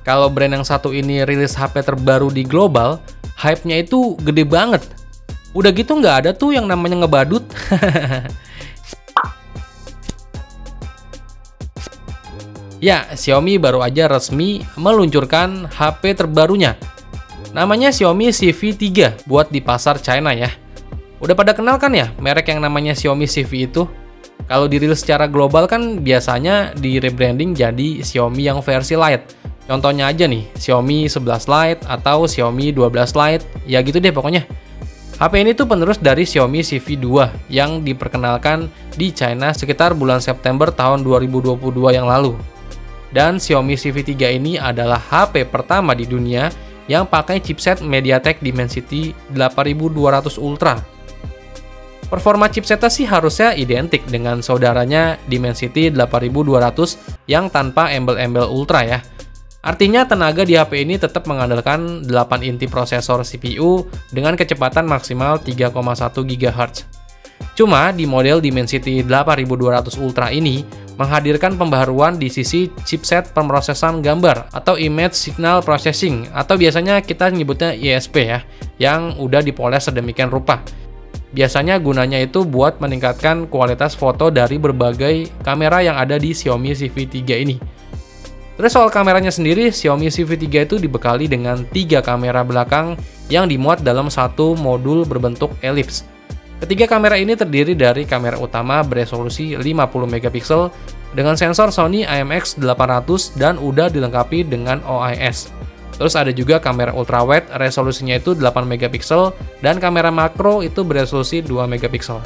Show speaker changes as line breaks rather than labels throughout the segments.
Kalau brand yang satu ini rilis HP terbaru di global, hype-nya itu gede banget. Udah gitu nggak ada tuh yang namanya ngebadut. Ya, Xiaomi baru aja resmi meluncurkan HP terbarunya. Namanya Xiaomi CV3 buat di pasar China ya. Udah pada kenal kan ya merek yang namanya Xiaomi CV itu? Kalau dirilis secara global kan biasanya di rebranding jadi Xiaomi yang versi Lite. Contohnya aja nih, Xiaomi 11 Lite atau Xiaomi 12 Lite, ya gitu deh pokoknya. HP ini tuh penerus dari Xiaomi CV2 yang diperkenalkan di China sekitar bulan September tahun 2022 yang lalu. Dan Xiaomi CV3 ini adalah HP pertama di dunia yang pakai chipset MediaTek Dimensity 8200 Ultra. Performa chipsetnya sih harusnya identik dengan saudaranya Dimensity 8200 yang tanpa embel-embel Ultra ya. Artinya tenaga di HP ini tetap mengandalkan 8 inti prosesor CPU dengan kecepatan maksimal 3,1 GHz. Cuma di model Dimensity 8200 Ultra ini menghadirkan pembaharuan di sisi chipset pemrosesan gambar atau Image Signal Processing atau biasanya kita nyebutnya ISP ya, yang udah dipoles sedemikian rupa. Biasanya gunanya itu buat meningkatkan kualitas foto dari berbagai kamera yang ada di Xiaomi CV3 ini. Terus soal kameranya sendiri, Xiaomi CV3 itu dibekali dengan 3 kamera belakang yang dimuat dalam satu modul berbentuk elips. Ketiga kamera ini terdiri dari kamera utama beresolusi 50 megapiksel dengan sensor Sony IMX800 dan udah dilengkapi dengan OIS. Terus ada juga kamera ultrawide, resolusinya itu 8 megapiksel dan kamera makro itu beresolusi 2 megapiksel.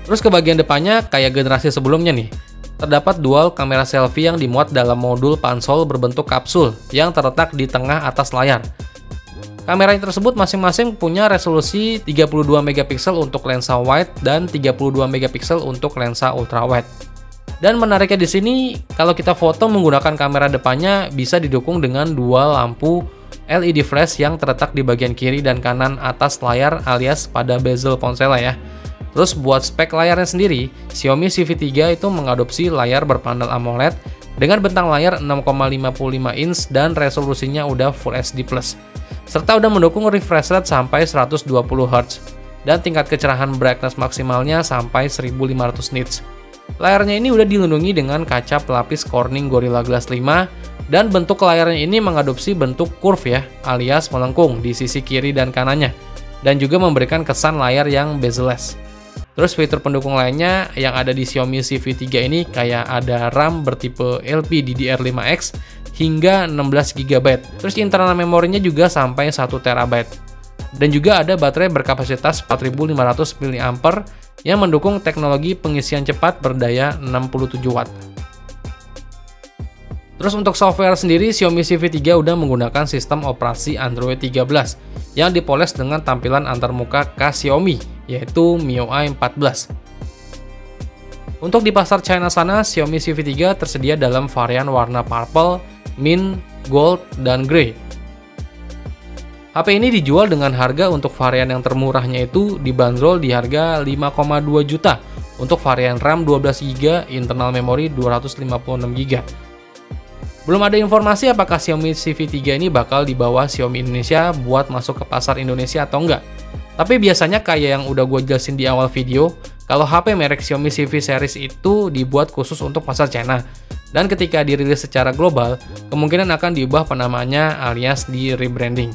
Terus ke bagian depannya kayak generasi sebelumnya nih. Terdapat dual kamera selfie yang dimuat dalam modul pansol berbentuk kapsul yang terletak di tengah atas layar. Kamera tersebut masing-masing punya resolusi 32 megapiksel untuk lensa wide dan 32 megapiksel untuk lensa ultrawide. Dan menariknya di sini, kalau kita foto menggunakan kamera depannya bisa didukung dengan dua lampu LED flash yang terletak di bagian kiri dan kanan atas layar alias pada bezel ponsel ya. Terus buat spek layarnya sendiri, Xiaomi CV3 itu mengadopsi layar berpanel AMOLED dengan bentang layar 6,55 inch dan resolusinya udah Full HD+. Serta udah mendukung refresh rate sampai 120 Hz dan tingkat kecerahan brightness maksimalnya sampai 1500 nits. Layarnya ini udah dilindungi dengan kaca pelapis Corning Gorilla Glass 5 dan bentuk layarnya ini mengadopsi bentuk curve ya, alias melengkung di sisi kiri dan kanannya dan juga memberikan kesan layar yang bezel-less. Terus fitur pendukung lainnya yang ada di Xiaomi CV3 ini kayak ada RAM bertipe LPDDR5X hingga 16 GB. Terus internal memorinya juga sampai 1 TB. Dan juga ada baterai berkapasitas 4500 mAh yang mendukung teknologi pengisian cepat berdaya 67 Watt. Terus untuk software sendiri, Xiaomi CV3 udah menggunakan sistem operasi Android 13 yang dipoles dengan tampilan antarmuka khas Xiaomi, yaitu MIUI 14. Untuk di pasar China sana, Xiaomi CV3 tersedia dalam varian warna purple, mint, gold, dan grey. HP ini dijual dengan harga untuk varian yang termurahnya itu dibanderol di harga 5,2 juta untuk varian RAM 12GB, internal memori 256GB. Belum ada informasi apakah Xiaomi CV3 ini bakal dibawa Xiaomi Indonesia buat masuk ke pasar Indonesia atau enggak. Tapi biasanya kayak yang udah gue jelasin di awal video, kalau HP merek Xiaomi CV series itu dibuat khusus untuk pasar China. Dan ketika dirilis secara global, kemungkinan akan diubah penamaannya alias di rebranding.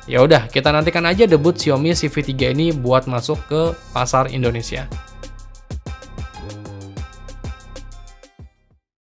Ya udah, kita nantikan aja debut Xiaomi CV3 ini buat masuk ke pasar Indonesia.